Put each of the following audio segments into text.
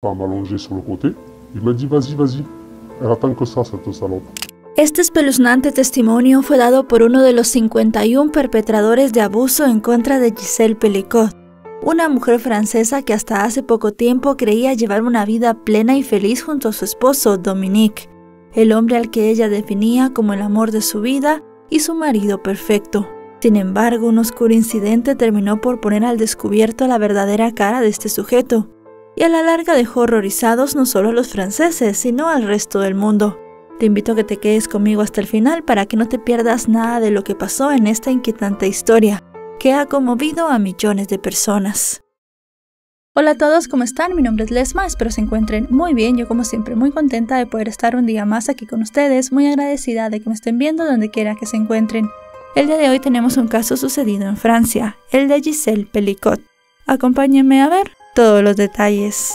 femme allongée sur le côté. Il m'a dit vas-y, vas-y, elle attend que ça, cette salope. Este espeluznante testimonio fue dado por uno de los 51 perpetradores de abuso en contra de Gisèle Pelicot, una mujer francesa que hasta hace poco tiempo creía llevar una vida plena y feliz junto a su esposo, Dominique, el hombre al que ella definía como el amor de su vida y su marido perfecto. Sin embargo, un oscuro incidente terminó por poner al descubierto la verdadera cara de este sujeto, y a la larga dejó horrorizados no solo a los franceses, sino al resto del mundo. Te invito a que te quedes conmigo hasta el final para que no te pierdas nada de lo que pasó en esta inquietante historia, que ha conmovido a millones de personas. Hola a todos, ¿cómo están? Mi nombre es Lesma, espero se encuentren muy bien. Yo como siempre muy contenta de poder estar un día más aquí con ustedes, muy agradecida de que me estén viendo donde quiera que se encuentren. El día de hoy tenemos un caso sucedido en Francia, el de Gisèle Pelicot. Acompáñenme a ver todos los detalles.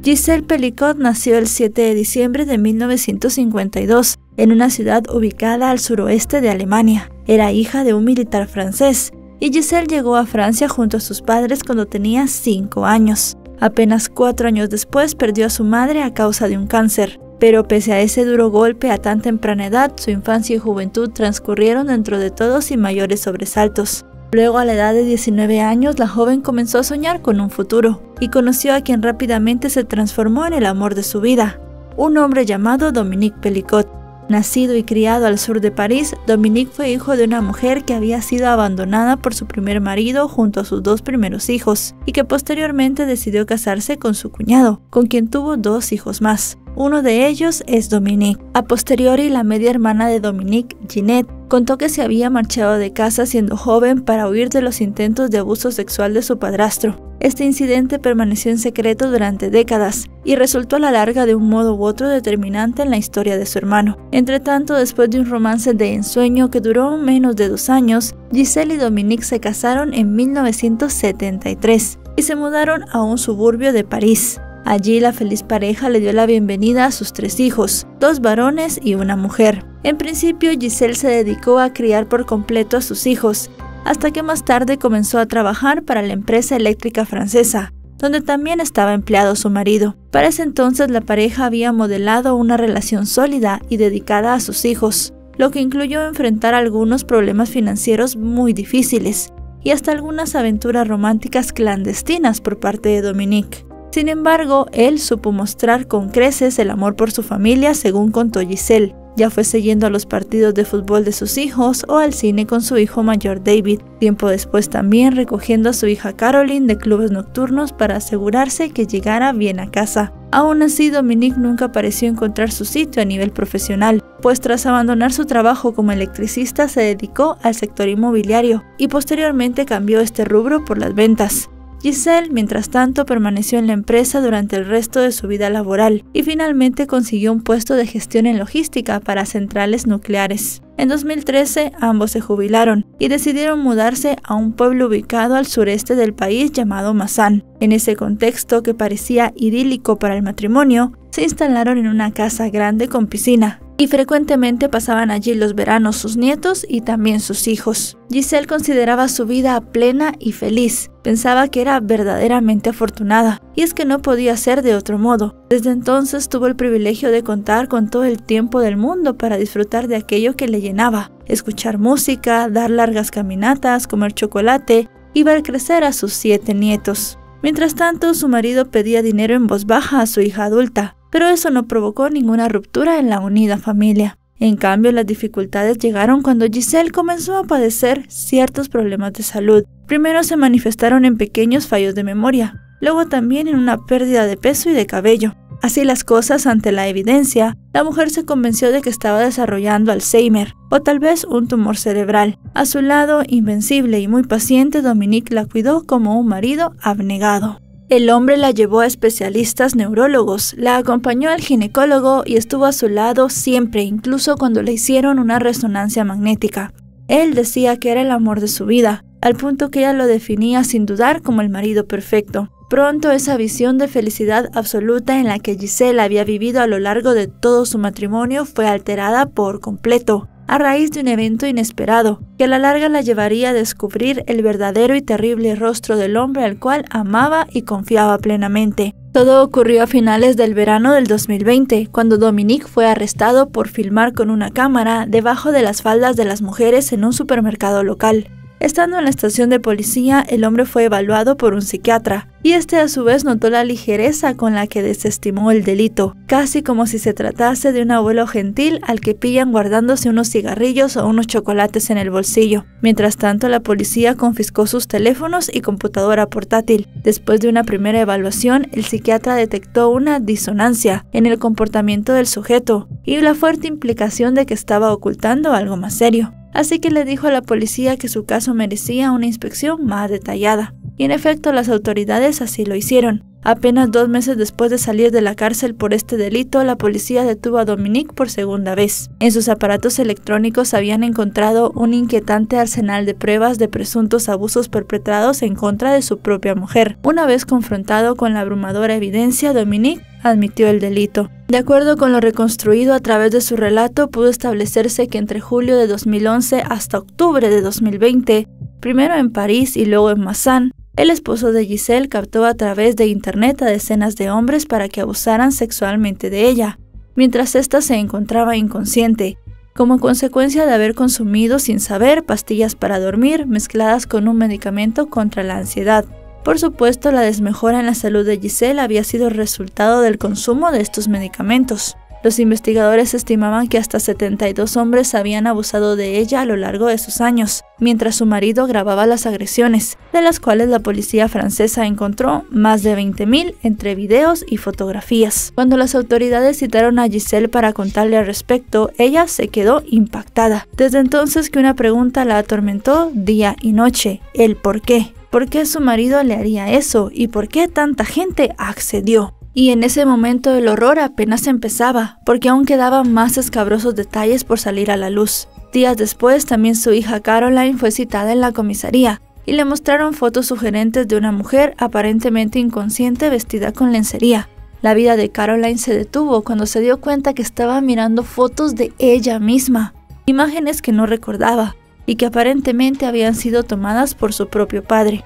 Gisèle Pelicot nació el 7 de diciembre de 1952 en una ciudad ubicada al suroeste de Alemania. Era hija de un militar francés y Gisèle llegó a Francia junto a sus padres cuando tenía 5 años. Apenas 4 años después perdió a su madre a causa de un cáncer, pero pese a ese duro golpe a tan temprana edad, su infancia y juventud transcurrieron dentro de todo sin mayores sobresaltos. Luego, a la edad de 19 años, la joven comenzó a soñar con un futuro y conoció a quien rápidamente se transformó en el amor de su vida, un hombre llamado Dominique Pelicot. Nacido y criado al sur de París, Dominique fue hijo de una mujer que había sido abandonada por su primer marido junto a sus 2 primeros hijos y que posteriormente decidió casarse con su cuñado, con quien tuvo 2 hijos más. Uno de ellos es Dominique. A posteriori, la media hermana de Dominique, Ginette, contó que se había marchado de casa siendo joven para huir de los intentos de abuso sexual de su padrastro. Este incidente permaneció en secreto durante décadas y resultó a la larga de un modo u otro determinante en la historia de su hermano. Entretanto, después de un romance de ensueño que duró menos de 2 años, Gisèle y Dominique se casaron en 1973 y se mudaron a un suburbio de París. Allí la feliz pareja le dio la bienvenida a sus 3 hijos, 2 varones y una mujer. En principio, Gisèle se dedicó a criar por completo a sus hijos, hasta que más tarde comenzó a trabajar para la empresa eléctrica francesa, donde también estaba empleado su marido. Para ese entonces la pareja había modelado una relación sólida y dedicada a sus hijos, lo que incluyó enfrentar algunos problemas financieros muy difíciles y hasta algunas aventuras románticas clandestinas por parte de Dominique. Sin embargo, él supo mostrar con creces el amor por su familia, según contó Gisèle, ya fuese yendo a los partidos de fútbol de sus hijos o al cine con su hijo mayor David. Tiempo después también recogiendo a su hija Caroline de clubes nocturnos para asegurarse que llegara bien a casa. Aún así, Dominique nunca pareció encontrar su sitio a nivel profesional, pues tras abandonar su trabajo como electricista se dedicó al sector inmobiliario y posteriormente cambió este rubro por las ventas. Gisèle, mientras tanto, permaneció en la empresa durante el resto de su vida laboral y finalmente consiguió un puesto de gestión en logística para centrales nucleares. En 2013, ambos se jubilaron y decidieron mudarse a un pueblo ubicado al sureste del país llamado Mazán. En ese contexto que parecía idílico para el matrimonio, se instalaron en una casa grande con piscina y frecuentemente pasaban allí los veranos sus nietos y también sus hijos. Gisèle consideraba su vida plena y feliz, pensaba que era verdaderamente afortunada, y es que no podía ser de otro modo. Desde entonces tuvo el privilegio de contar con todo el tiempo del mundo para disfrutar de aquello que le llenaba, escuchar música, dar largas caminatas, comer chocolate y ver crecer a sus 7 nietos. Mientras tanto, su marido pedía dinero en voz baja a su hija adulta, pero eso no provocó ninguna ruptura en la unida familia. En cambio, las dificultades llegaron cuando Gisèle comenzó a padecer ciertos problemas de salud. Primero se manifestaron en pequeños fallos de memoria, luego también en una pérdida de peso y de cabello. Así las cosas, ante la evidencia, la mujer se convenció de que estaba desarrollando Alzheimer o tal vez un tumor cerebral. A su lado, invencible y muy paciente, Dominique la cuidó como un marido abnegado. El hombre la llevó a especialistas neurólogos, la acompañó al ginecólogo y estuvo a su lado siempre, incluso cuando le hicieron una resonancia magnética. Él decía que era el amor de su vida, al punto que ella lo definía sin dudar como el marido perfecto. Pronto esa visión de felicidad absoluta en la que Giselle había vivido a lo largo de todo su matrimonio fue alterada por completo, a raíz de un evento inesperado, que a la larga la llevaría a descubrir el verdadero y terrible rostro del hombre al cual amaba y confiaba plenamente. Todo ocurrió a finales del verano del 2020, cuando Dominique fue arrestado por filmar con una cámara debajo de las faldas de las mujeres en un supermercado local. Estando en la estación de policía, el hombre fue evaluado por un psiquiatra, y este a su vez notó la ligereza con la que desestimó el delito, casi como si se tratase de un abuelo gentil al que pillan guardándose unos cigarrillos o unos chocolates en el bolsillo. Mientras tanto, la policía confiscó sus teléfonos y computadora portátil. Después de una primera evaluación, el psiquiatra detectó una disonancia en el comportamiento del sujeto y la fuerte implicación de que estaba ocultando algo más serio. Así que le dijo a la policía que su caso merecía una inspección más detallada. Y en efecto, las autoridades así lo hicieron. Apenas 2 meses después de salir de la cárcel por este delito, la policía detuvo a Dominique por segunda vez. En sus aparatos electrónicos habían encontrado un inquietante arsenal de pruebas de presuntos abusos perpetrados en contra de su propia mujer. Una vez confrontado con la abrumadora evidencia, Dominique admitió el delito. De acuerdo con lo reconstruido a través de su relato, pudo establecerse que entre julio de 2011 hasta octubre de 2020, primero en París y luego en Massán, el esposo de Giselle captó a través de internet a decenas de hombres para que abusaran sexualmente de ella, mientras ésta se encontraba inconsciente, como consecuencia de haber consumido sin saber pastillas para dormir mezcladas con un medicamento contra la ansiedad. Por supuesto, la desmejora en la salud de Giselle había sido resultado del consumo de estos medicamentos. Los investigadores estimaban que hasta 72 hombres habían abusado de ella a lo largo de sus años, mientras su marido grababa las agresiones, de las cuales la policía francesa encontró más de 20.000 entre videos y fotografías. Cuando las autoridades citaron a Giselle para contarle al respecto, ella se quedó impactada. Desde entonces que una pregunta la atormentó día y noche: el por qué. ¿Por qué su marido le haría eso? ¿Y por qué tanta gente accedió? Y en ese momento el horror apenas empezaba, porque aún quedaban más escabrosos detalles por salir a la luz. Días después, también su hija Caroline fue citada en la comisaría, y le mostraron fotos sugerentes de una mujer aparentemente inconsciente vestida con lencería. La vida de Caroline se detuvo cuando se dio cuenta que estaba mirando fotos de ella misma, imágenes que no recordaba, y que aparentemente habían sido tomadas por su propio padre.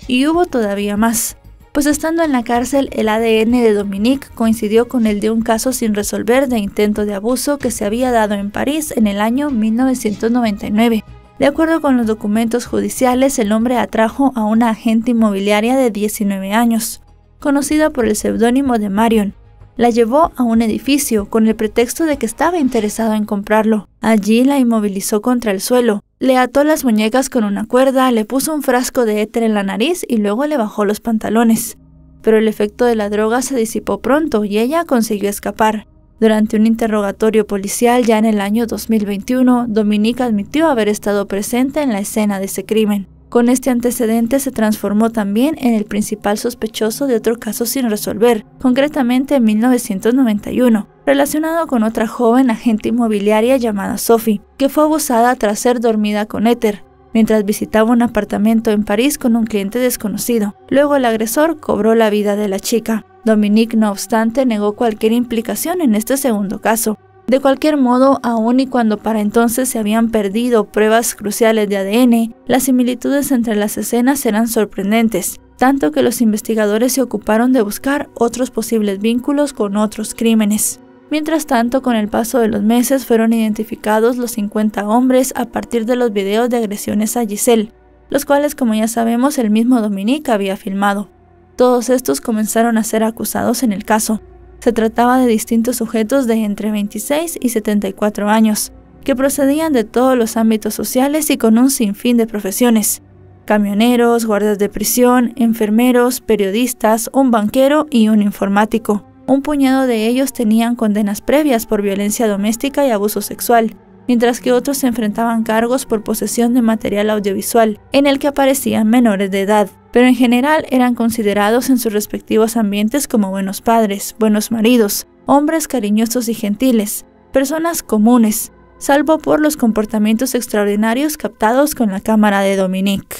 Y hubo todavía más, pues estando en la cárcel, el ADN de Dominique coincidió con el de un caso sin resolver de intento de abuso que se había dado en París en el año 1999. De acuerdo con los documentos judiciales, el hombre atrajo a una agente inmobiliaria de 19 años, conocida por el seudónimo de Marion. La llevó a un edificio con el pretexto de que estaba interesado en comprarlo. Allí la inmovilizó contra el suelo, le ató las muñecas con una cuerda, le puso un frasco de éter en la nariz y luego le bajó los pantalones. Pero el efecto de la droga se disipó pronto y ella consiguió escapar. Durante un interrogatorio policial ya en el año 2021, Dominique admitió haber estado presente en la escena de ese crimen. Con este antecedente se transformó también en el principal sospechoso de otro caso sin resolver, concretamente en 1991, relacionado con otra joven agente inmobiliaria llamada Sophie, que fue abusada tras ser dormida con éter, mientras visitaba un apartamento en París con un cliente desconocido. Luego el agresor cobró la vida de la chica. Dominique, no obstante, negó cualquier implicación en este segundo caso. De cualquier modo, aun y cuando para entonces se habían perdido pruebas cruciales de ADN, las similitudes entre las escenas eran sorprendentes, tanto que los investigadores se ocuparon de buscar otros posibles vínculos con otros crímenes. Mientras tanto, con el paso de los meses fueron identificados los 50 hombres a partir de los videos de agresiones a Giselle, los cuales, como ya sabemos, el mismo Dominique había filmado. Todos estos comenzaron a ser acusados en el caso. Se trataba de distintos sujetos de entre 26 y 74 años, que procedían de todos los ámbitos sociales y con un sinfín de profesiones: camioneros, guardias de prisión, enfermeros, periodistas, un banquero y un informático. Un puñado de ellos tenían condenas previas por violencia doméstica y abuso sexual, mientras que otros se enfrentaban cargos por posesión de material audiovisual, en el que aparecían menores de edad. Pero en general eran considerados en sus respectivos ambientes como buenos padres, buenos maridos, hombres cariñosos y gentiles, personas comunes, salvo por los comportamientos extraordinarios captados con la cámara de Dominique.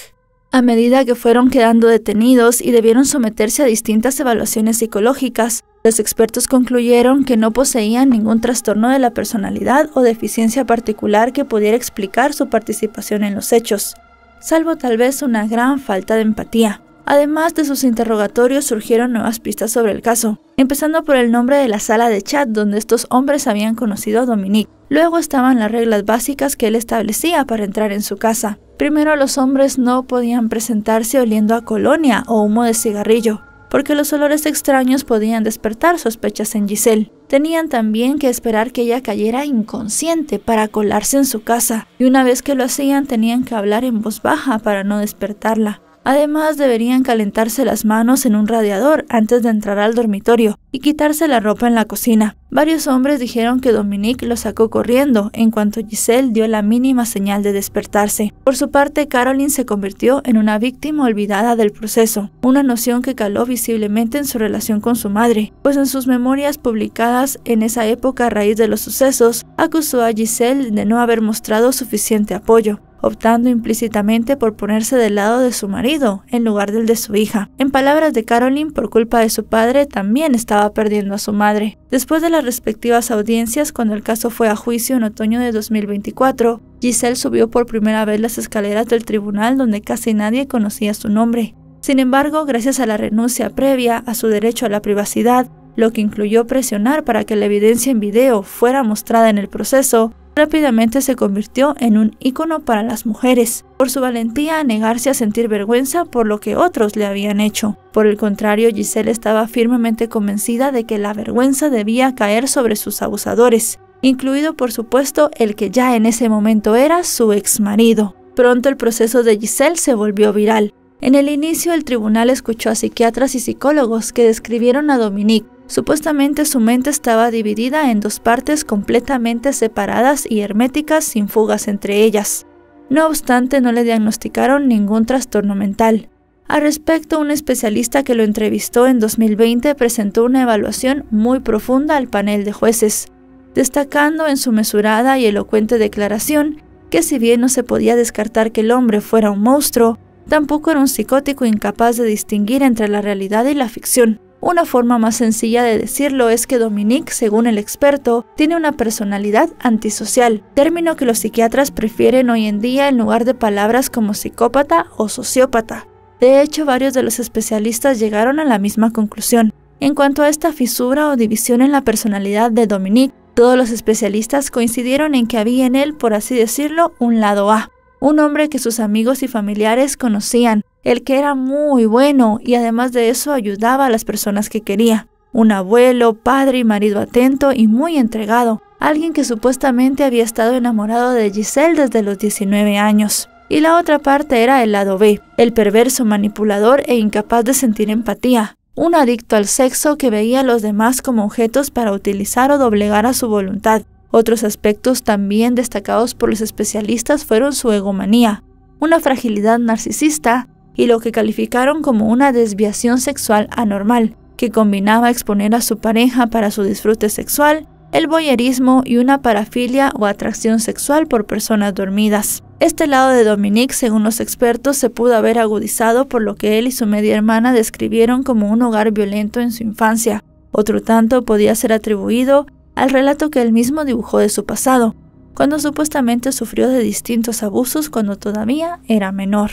A medida que fueron quedando detenidos y debieron someterse a distintas evaluaciones psicológicas, los expertos concluyeron que no poseían ningún trastorno de la personalidad o deficiencia particular que pudiera explicar su participación en los hechos, salvo tal vez una gran falta de empatía. Además de sus interrogatorios surgieron nuevas pistas sobre el caso, empezando por el nombre de la sala de chat donde estos hombres habían conocido a Dominique. Luego estaban las reglas básicas que él establecía para entrar en su casa. Primero, los hombres no podían presentarse oliendo a colonia o humo de cigarrillo, porque los olores extraños podían despertar sospechas en Giselle. Tenían también que esperar que ella cayera inconsciente para colarse en su casa, y una vez que lo hacían tenían que hablar en voz baja para no despertarla. Además, deberían calentarse las manos en un radiador antes de entrar al dormitorio y quitarse la ropa en la cocina. Varios hombres dijeron que Dominique lo sacó corriendo en cuanto Giselle dio la mínima señal de despertarse. Por su parte, Caroline se convirtió en una víctima olvidada del proceso, una noción que caló visiblemente en su relación con su madre, pues en sus memorias publicadas en esa época a raíz de los sucesos, acusó a Giselle de no haber mostrado suficiente apoyo, optando implícitamente por ponerse del lado de su marido en lugar del de su hija. En palabras de Caroline, por culpa de su padre, también estaba perdiendo a su madre. Después de las respectivas audiencias, cuando el caso fue a juicio en otoño de 2024, Giselle subió por primera vez las escaleras del tribunal donde casi nadie conocía su nombre. Sin embargo, gracias a la renuncia previa a su derecho a la privacidad, lo que incluyó presionar para que la evidencia en video fuera mostrada en el proceso, rápidamente se convirtió en un ícono para las mujeres, por su valentía a negarse a sentir vergüenza por lo que otros le habían hecho. Por el contrario, Giselle estaba firmemente convencida de que la vergüenza debía caer sobre sus abusadores, incluido por supuesto el que ya en ese momento era su exmarido. Pronto el proceso de Giselle se volvió viral. En el inicio, el tribunal escuchó a psiquiatras y psicólogos que describieron a Dominique. Supuestamente su mente estaba dividida en dos partes completamente separadas y herméticas sin fugas entre ellas. No obstante, no le diagnosticaron ningún trastorno mental. Al respecto, un especialista que lo entrevistó en 2020 presentó una evaluación muy profunda al panel de jueces, destacando en su mesurada y elocuente declaración que si bien no se podía descartar que el hombre fuera un monstruo, tampoco era un psicótico incapaz de distinguir entre la realidad y la ficción. Una forma más sencilla de decirlo es que Dominique, según el experto, tiene una personalidad antisocial, término que los psiquiatras prefieren hoy en día en lugar de palabras como psicópata o sociópata. De hecho, varios de los especialistas llegaron a la misma conclusión. En cuanto a esta fisura o división en la personalidad de Dominique, todos los especialistas coincidieron en que había en él, por así decirlo, un lado A, un hombre que sus amigos y familiares conocían, el que era muy bueno y además de eso ayudaba a las personas que quería. Un abuelo, padre y marido atento y muy entregado, alguien que supuestamente había estado enamorado de Giselle desde los 19 años. Y la otra parte era el lado B, el perverso manipulador e incapaz de sentir empatía, un adicto al sexo que veía a los demás como objetos para utilizar o doblegar a su voluntad. Otros aspectos también destacados por los especialistas fueron su egomanía, una fragilidad narcisista y lo que calificaron como una desviación sexual anormal, que combinaba exponer a su pareja para su disfrute sexual, el voyerismo y una parafilia o atracción sexual por personas dormidas. Este lado de Dominique, según los expertos, se pudo haber agudizado por lo que él y su media hermana describieron como un hogar violento en su infancia. Otro tanto podía ser atribuido al relato que él mismo dibujó de su pasado, cuando supuestamente sufrió de distintos abusos cuando todavía era menor.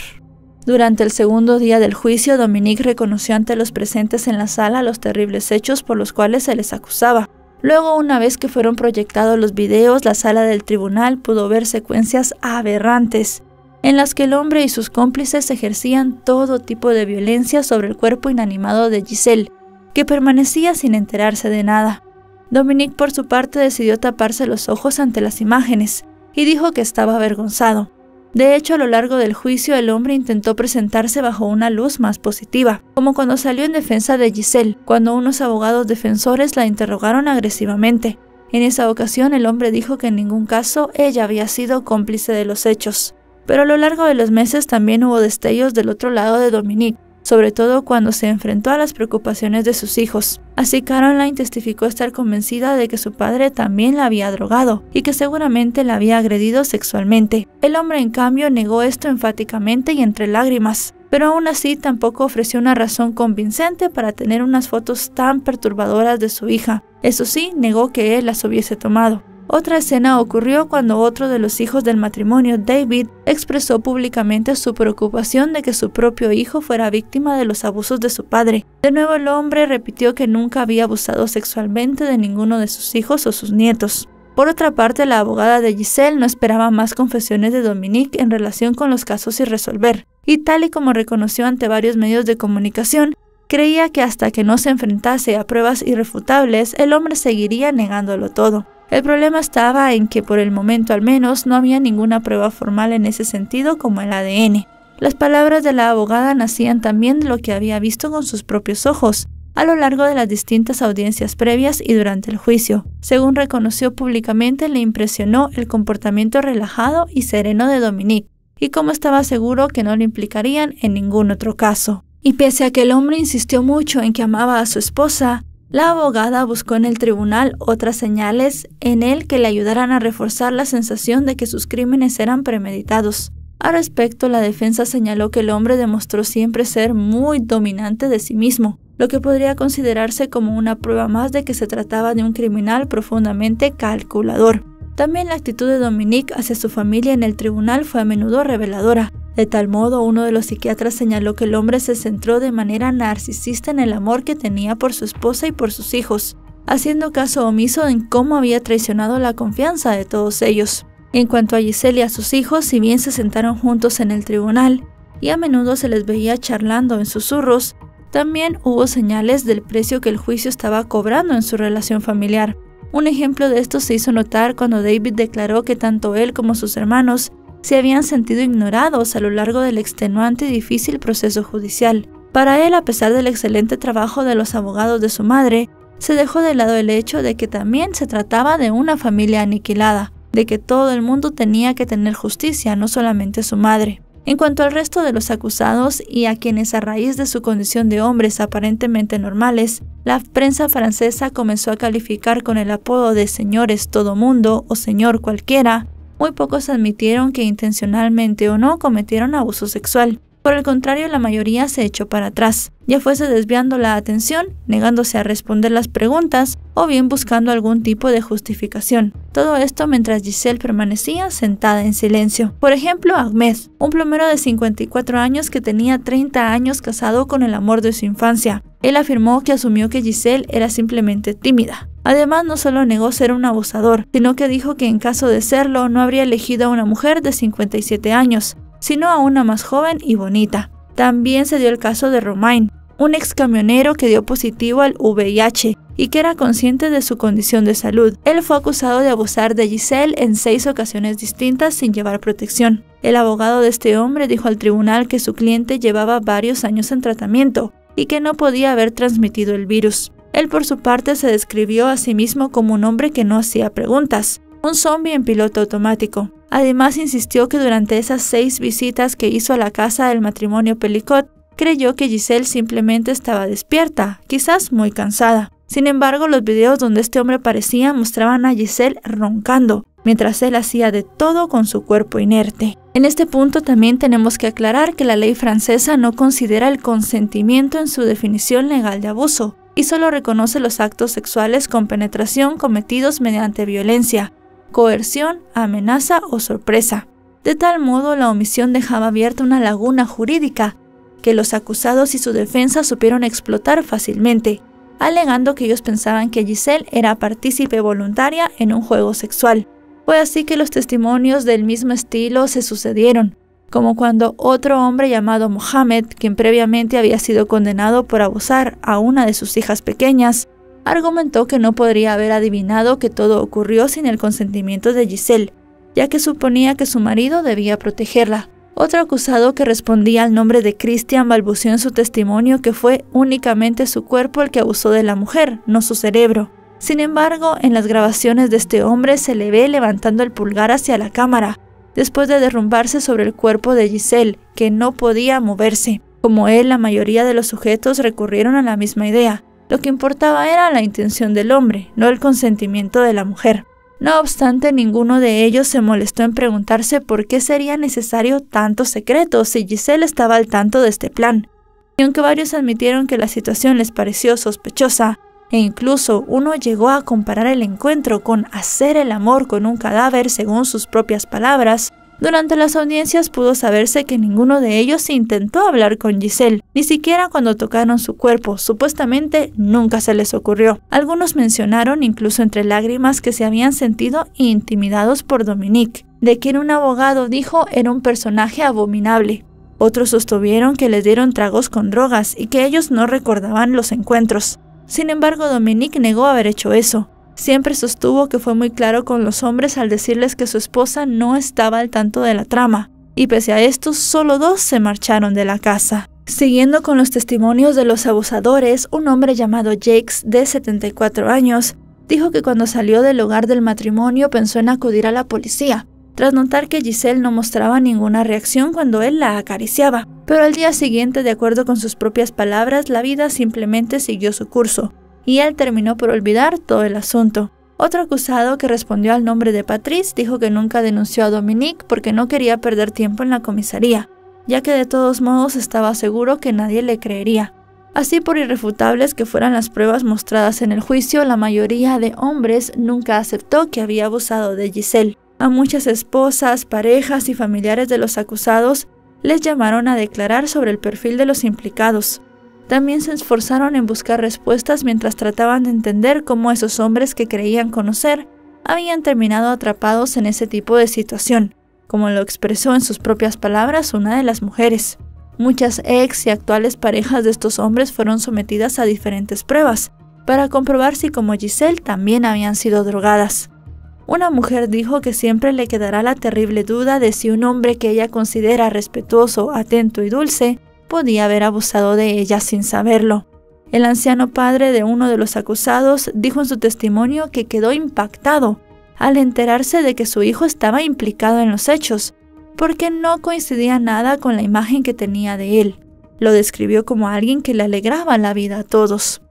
Durante el segundo día del juicio, Dominique reconoció ante los presentes en la sala los terribles hechos por los cuales se les acusaba. Luego, una vez que fueron proyectados los videos, la sala del tribunal pudo ver secuencias aberrantes, en las que el hombre y sus cómplices ejercían todo tipo de violencia sobre el cuerpo inanimado de Giselle, que permanecía sin enterarse de nada. Dominique, por su parte, decidió taparse los ojos ante las imágenes y dijo que estaba avergonzado. De hecho, a lo largo del juicio, el hombre intentó presentarse bajo una luz más positiva, como cuando salió en defensa de Giselle, cuando unos abogados defensores la interrogaron agresivamente. En esa ocasión, el hombre dijo que en ningún caso ella había sido cómplice de los hechos. Pero a lo largo de los meses también hubo destellos del otro lado de Dominique, sobre todo cuando se enfrentó a las preocupaciones de sus hijos. Así, Caroline testificó estar convencida de que su padre también la había drogado y que seguramente la había agredido sexualmente. El hombre, en cambio, negó esto enfáticamente y entre lágrimas, pero aún así tampoco ofreció una razón convincente para tener unas fotos tan perturbadoras de su hija. Eso sí, negó que él las hubiese tomado. Otra escena ocurrió cuando otro de los hijos del matrimonio, David, expresó públicamente su preocupación de que su propio hijo fuera víctima de los abusos de su padre. De nuevo, el hombre repitió que nunca había abusado sexualmente de ninguno de sus hijos o sus nietos. Por otra parte, la abogada de Giselle no esperaba más confesiones de Dominique en relación con los casos sin resolver, y tal y como reconoció ante varios medios de comunicación, creía que hasta que no se enfrentase a pruebas irrefutables, el hombre seguiría negándolo todo. El problema estaba en que, por el momento al menos, no había ninguna prueba formal en ese sentido como el ADN. Las palabras de la abogada nacían también de lo que había visto con sus propios ojos, a lo largo de las distintas audiencias previas y durante el juicio. Según reconoció públicamente, le impresionó el comportamiento relajado y sereno de Dominique, y como estaba seguro que no lo implicarían en ningún otro caso. Y pese a que el hombre insistió mucho en que amaba a su esposa, la abogada buscó en el tribunal otras señales en él que le ayudaran a reforzar la sensación de que sus crímenes eran premeditados. Al respecto, la defensa señaló que el hombre demostró siempre ser muy dominante de sí mismo, lo que podría considerarse como una prueba más de que se trataba de un criminal profundamente calculador. También la actitud de Dominique hacia su familia en el tribunal fue a menudo reveladora. De tal modo, uno de los psiquiatras señaló que el hombre se centró de manera narcisista en el amor que tenía por su esposa y por sus hijos, haciendo caso omiso en cómo había traicionado la confianza de todos ellos. En cuanto a Giselle y a sus hijos, si bien se sentaron juntos en el tribunal y a menudo se les veía charlando en susurros, también hubo señales del precio que el juicio estaba cobrando en su relación familiar. Un ejemplo de esto se hizo notar cuando David declaró que tanto él como sus hermanos se habían sentido ignorados a lo largo del extenuante y difícil proceso judicial. Para él, a pesar del excelente trabajo de los abogados de su madre, se dejó de lado el hecho de que también se trataba de una familia aniquilada, de que todo el mundo tenía que tener justicia, no solamente su madre. En cuanto al resto de los acusados y a quienes a raíz de su condición de hombres aparentemente normales, la prensa francesa comenzó a calificar con el apodo de señores todo mundo o señor cualquiera, muy pocos admitieron que intencionalmente o no cometieron abuso sexual. Por el contrario, la mayoría se echó para atrás, ya fuese desviando la atención, negándose a responder las preguntas o bien buscando algún tipo de justificación. Todo esto mientras Giselle permanecía sentada en silencio. Por ejemplo, Ahmed, un plomero de 54 años que tenía 30 años casado con el amor de su infancia. Él afirmó que asumió que Giselle era simplemente tímida. Además, no solo negó ser un abusador, sino que dijo que en caso de serlo no habría elegido a una mujer de 57 años, sino a una más joven y bonita. También se dio el caso de Romain, un ex camionero que dio positivo al VIH y que era consciente de su condición de salud. Él fue acusado de abusar de Giselle en 6 ocasiones distintas sin llevar protección. El abogado de este hombre dijo al tribunal que su cliente llevaba varios años en tratamiento y que no podía haber transmitido el virus. Él, por su parte, se describió a sí mismo como un hombre que no hacía preguntas, un zombie en piloto automático. Además, insistió que durante esas 6 visitas que hizo a la casa del matrimonio Pelicot, creyó que Giselle simplemente estaba despierta, quizás muy cansada. Sin embargo, los videos donde este hombre aparecía mostraban a Giselle roncando, mientras él hacía de todo con su cuerpo inerte. En este punto también tenemos que aclarar que la ley francesa no considera el consentimiento en su definición legal de abuso, y solo reconoce los actos sexuales con penetración cometidos mediante violencia, coerción, amenaza o sorpresa. De tal modo, la omisión dejaba abierta una laguna jurídica que los acusados y su defensa supieron explotar fácilmente, alegando que ellos pensaban que Giselle era partícipe voluntaria en un juego sexual. Fue así que los testimonios del mismo estilo se sucedieron, como cuando otro hombre llamado Mohamed, quien previamente había sido condenado por abusar a una de sus hijas pequeñas, argumentó que no podría haber adivinado que todo ocurrió sin el consentimiento de Giselle, ya que suponía que su marido debía protegerla. Otro acusado que respondía al nombre de Christian balbuceó en su testimonio que fue únicamente su cuerpo el que abusó de la mujer, no su cerebro. Sin embargo, en las grabaciones de este hombre se le ve levantando el pulgar hacia la cámara, después de derrumbarse sobre el cuerpo de Giselle, que no podía moverse. Como él, la mayoría de los sujetos recurrieron a la misma idea. Lo que importaba era la intención del hombre, no el consentimiento de la mujer. No obstante, ninguno de ellos se molestó en preguntarse por qué sería necesario tanto secreto si Giselle estaba al tanto de este plan. Y aunque varios admitieron que la situación les pareció sospechosa, e incluso uno llegó a comparar el encuentro con hacer el amor con un cadáver según sus propias palabras, durante las audiencias pudo saberse que ninguno de ellos intentó hablar con Giselle, ni siquiera cuando tocaron su cuerpo, supuestamente nunca se les ocurrió. Algunos mencionaron, incluso entre lágrimas, que se habían sentido intimidados por Dominique, de quien un abogado dijo era un personaje abominable. Otros sostuvieron que les dieron tragos con drogas y que ellos no recordaban los encuentros. Sin embargo, Dominique negó haber hecho eso. Siempre sostuvo que fue muy claro con los hombres al decirles que su esposa no estaba al tanto de la trama, y pese a esto, solo 2 se marcharon de la casa. Siguiendo con los testimonios de los abusadores, un hombre llamado Jacques, de 74 años, dijo que cuando salió del hogar del matrimonio pensó en acudir a la policía, tras notar que Giselle no mostraba ninguna reacción cuando él la acariciaba. Pero al día siguiente, de acuerdo con sus propias palabras, la vida simplemente siguió su curso, y él terminó por olvidar todo el asunto. Otro acusado, que respondió al nombre de Patrice, dijo que nunca denunció a Dominique porque no quería perder tiempo en la comisaría, ya que de todos modos estaba seguro que nadie le creería. Así, por irrefutables que fueran las pruebas mostradas en el juicio, la mayoría de hombres nunca aceptó que había abusado de Giselle. A muchas esposas, parejas y familiares de los acusados les llamaron a declarar sobre el perfil de los implicados. También se esforzaron en buscar respuestas mientras trataban de entender cómo esos hombres que creían conocer habían terminado atrapados en ese tipo de situación, como lo expresó en sus propias palabras una de las mujeres. Muchas ex y actuales parejas de estos hombres fueron sometidas a diferentes pruebas para comprobar si, como Giselle, también habían sido drogadas. Una mujer dijo que siempre le quedará la terrible duda de si un hombre que ella considera respetuoso, atento y dulce podía haber abusado de ella sin saberlo. El anciano padre de uno de los acusados dijo en su testimonio que quedó impactado al enterarse de que su hijo estaba implicado en los hechos, porque no coincidía nada con la imagen que tenía de él. Lo describió como alguien que le alegraba la vida a todos.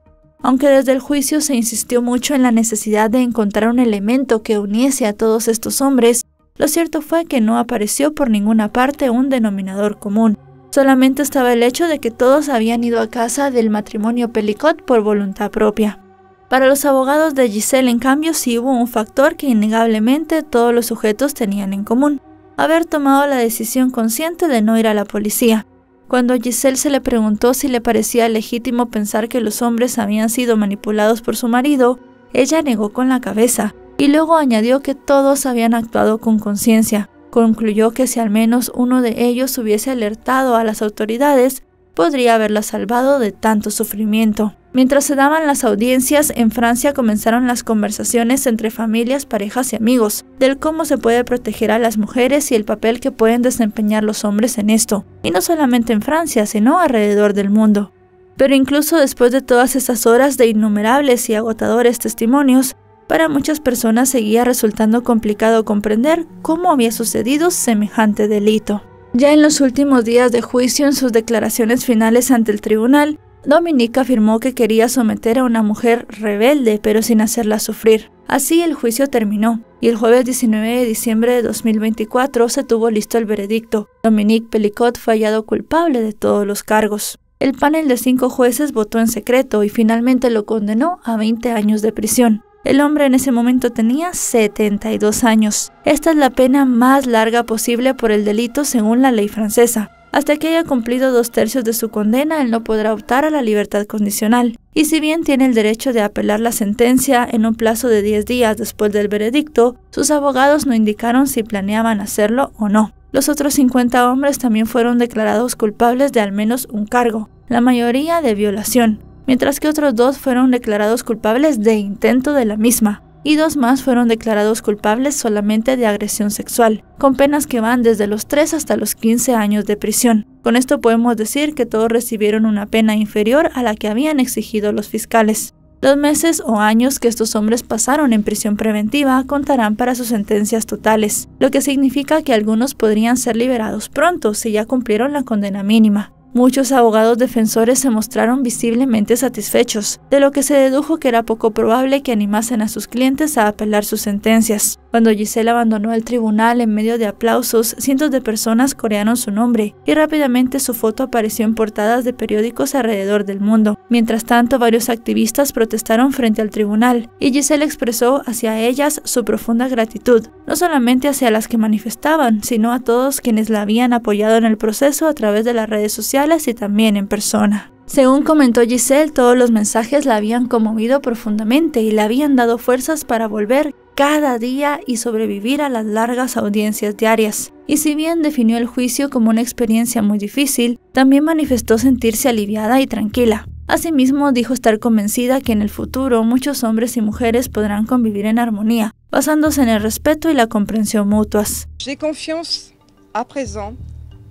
Aunque desde el juicio se insistió mucho en la necesidad de encontrar un elemento que uniese a todos estos hombres, lo cierto fue que no apareció por ninguna parte un denominador común. Solamente estaba el hecho de que todos habían ido a casa del matrimonio Pelicot por voluntad propia. Para los abogados de Giselle, en cambio, sí hubo un factor que innegablemente todos los sujetos tenían en común: haber tomado la decisión consciente de no ir a la policía. Cuando a Giselle se le preguntó si le parecía legítimo pensar que los hombres habían sido manipulados por su marido, ella negó con la cabeza, y luego añadió que todos habían actuado con conciencia. Concluyó que si al menos uno de ellos hubiese alertado a las autoridades, podría haberla salvado de tanto sufrimiento. Mientras se daban las audiencias, en Francia comenzaron las conversaciones entre familias, parejas y amigos, del cómo se puede proteger a las mujeres y el papel que pueden desempeñar los hombres en esto, y no solamente en Francia, sino alrededor del mundo. Pero incluso después de todas esas horas de innumerables y agotadores testimonios, para muchas personas seguía resultando complicado comprender cómo había sucedido semejante delito. Ya en los últimos días de juicio, en sus declaraciones finales ante el tribunal, Dominique afirmó que quería someter a una mujer rebelde, pero sin hacerla sufrir. Así el juicio terminó, y el jueves 19 de diciembre de 2024 se tuvo listo el veredicto. Dominique Pelicot fue hallado culpable de todos los cargos. El panel de 5 jueces votó en secreto y finalmente lo condenó a 20 años de prisión. El hombre en ese momento tenía 72 años. Esta es la pena más larga posible por el delito según la ley francesa. Hasta que haya cumplido 2/3 de su condena, él no podrá optar a la libertad condicional. Y si bien tiene el derecho de apelar la sentencia en un plazo de 10 días después del veredicto, sus abogados no indicaron si planeaban hacerlo o no. Los otros 50 hombres también fueron declarados culpables de al menos un cargo, la mayoría de violación, mientras que otros 2 fueron declarados culpables de intento de la misma, y 2 más fueron declarados culpables solamente de agresión sexual, con penas que van desde los 3 hasta los 15 años de prisión. Con esto podemos decir que todos recibieron una pena inferior a la que habían exigido los fiscales. Los meses o años que estos hombres pasaron en prisión preventiva contarán para sus sentencias totales, lo que significa que algunos podrían ser liberados pronto si ya cumplieron la condena mínima. Muchos abogados defensores se mostraron visiblemente satisfechos, de lo que se dedujo que era poco probable que animasen a sus clientes a apelar sus sentencias. Cuando Giselle abandonó el tribunal en medio de aplausos, cientos de personas corearon su nombre y rápidamente su foto apareció en portadas de periódicos alrededor del mundo. Mientras tanto, varios activistas protestaron frente al tribunal y Giselle expresó hacia ellas su profunda gratitud, no solamente hacia las que manifestaban, sino a todos quienes la habían apoyado en el proceso a través de las redes sociales y también en persona. Según comentó Giselle, todos los mensajes la habían conmovido profundamente y le habían dado fuerzas para volver cada día y sobrevivir a las largas audiencias diarias. Y si bien definió el juicio como una experiencia muy difícil, también manifestó sentirse aliviada y tranquila. Asimismo, dijo estar convencida que en el futuro muchos hombres y mujeres podrán convivir en armonía, basándose en el respeto y la comprensión mutuas. J'ai confiance à présent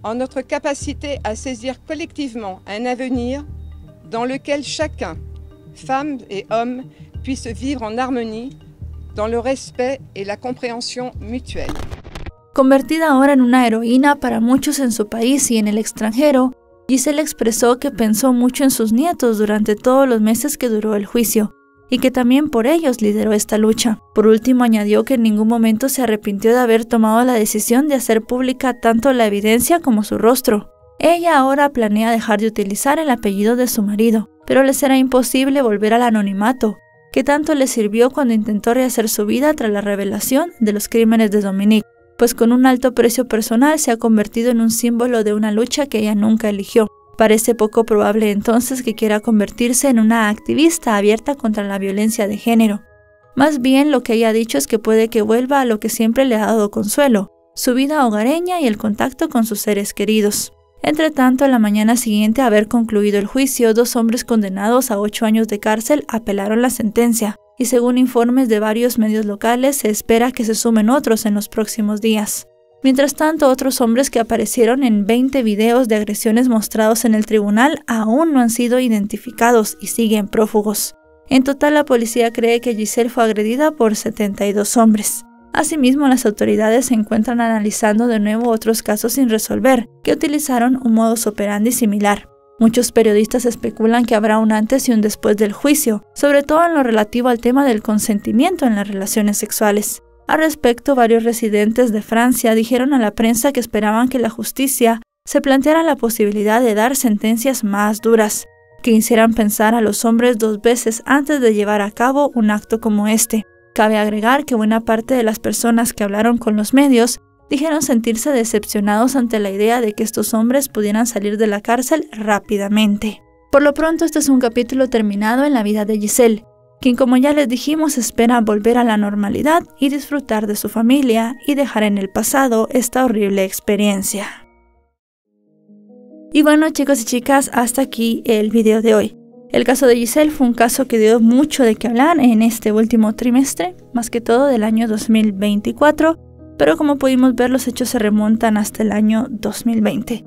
en notre capacité à saisir collectivement un avenir dans lequel chacun, femme et homme, puisse vivre en harmonie, dans le respect et la compréhension mutuelle. Convertida ahora en una heroína para muchos en su país y en el extranjero, Giselle expresó que pensó mucho en sus nietos durante todos los meses que duró el juicio, y que también por ellos lideró esta lucha. Por último, añadió que en ningún momento se arrepintió de haber tomado la decisión de hacer pública tanto la evidencia como su rostro. Ella ahora planea dejar de utilizar el apellido de su marido, pero le será imposible volver al anonimato, que tanto le sirvió cuando intentó rehacer su vida tras la revelación de los crímenes de Dominique, pues con un alto precio personal se ha convertido en un símbolo de una lucha que ella nunca eligió. Parece poco probable entonces que quiera convertirse en una activista abierta contra la violencia de género. Más bien lo que ella ha dicho es que puede que vuelva a lo que siempre le ha dado consuelo, su vida hogareña y el contacto con sus seres queridos. Entretanto, a la mañana siguiente a haber concluido el juicio, 2 hombres condenados a 8 años de cárcel apelaron la sentencia, y según informes de varios medios locales, se espera que se sumen otros en los próximos días. Mientras tanto, otros hombres que aparecieron en 20 videos de agresiones mostrados en el tribunal aún no han sido identificados y siguen prófugos. En total, la policía cree que Giselle fue agredida por 72 hombres. Asimismo, las autoridades se encuentran analizando de nuevo otros casos sin resolver, que utilizaron un modus operandi similar. Muchos periodistas especulan que habrá un antes y un después del juicio, sobre todo en lo relativo al tema del consentimiento en las relaciones sexuales. Al respecto, varios residentes de Francia dijeron a la prensa que esperaban que la justicia se planteara la posibilidad de dar sentencias más duras, que hicieran pensar a los hombres 2 veces antes de llevar a cabo un acto como este. Cabe agregar que buena parte de las personas que hablaron con los medios dijeron sentirse decepcionados ante la idea de que estos hombres pudieran salir de la cárcel rápidamente. Por lo pronto, este es un capítulo terminado en la vida de Giselle, quien, como ya les dijimos, espera volver a la normalidad y disfrutar de su familia y dejar en el pasado esta horrible experiencia. Y bueno, chicos y chicas, hasta aquí el video de hoy. El caso de Giselle fue un caso que dio mucho de qué hablar en este último trimestre, más que todo del año 2024, pero como pudimos ver, los hechos se remontan hasta el año 2020.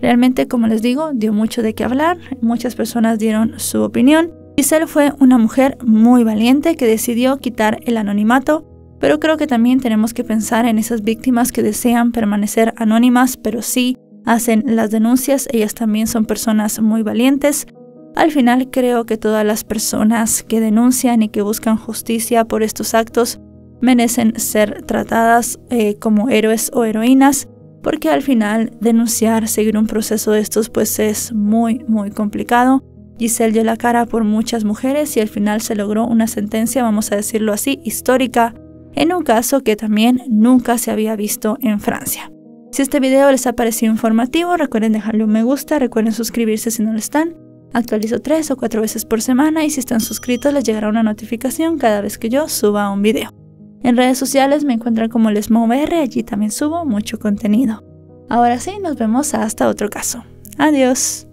Realmente, como les digo, dio mucho de qué hablar, muchas personas dieron su opinión. Giselle fue una mujer muy valiente que decidió quitar el anonimato, pero creo que también tenemos que pensar en esas víctimas que desean permanecer anónimas, pero sí hacen las denuncias. Ellas también son personas muy valientes. Al final, creo que todas las personas que denuncian y que buscan justicia por estos actos merecen ser tratadas como héroes o heroínas, porque al final denunciar, seguir un proceso de estos, pues es muy complicado. Giselle dio la cara por muchas mujeres y al final se logró una sentencia, vamos a decirlo así, histórica, en un caso que también nunca se había visto en Francia. Si este video les ha parecido informativo, recuerden dejarle un me gusta, recuerden suscribirse si no lo están. Actualizo 3 o 4 veces por semana y si están suscritos les llegará una notificación cada vez que yo suba un video. En redes sociales me encuentran como LesmoVR, allí también subo mucho contenido. Ahora sí, nos vemos hasta otro caso. Adiós.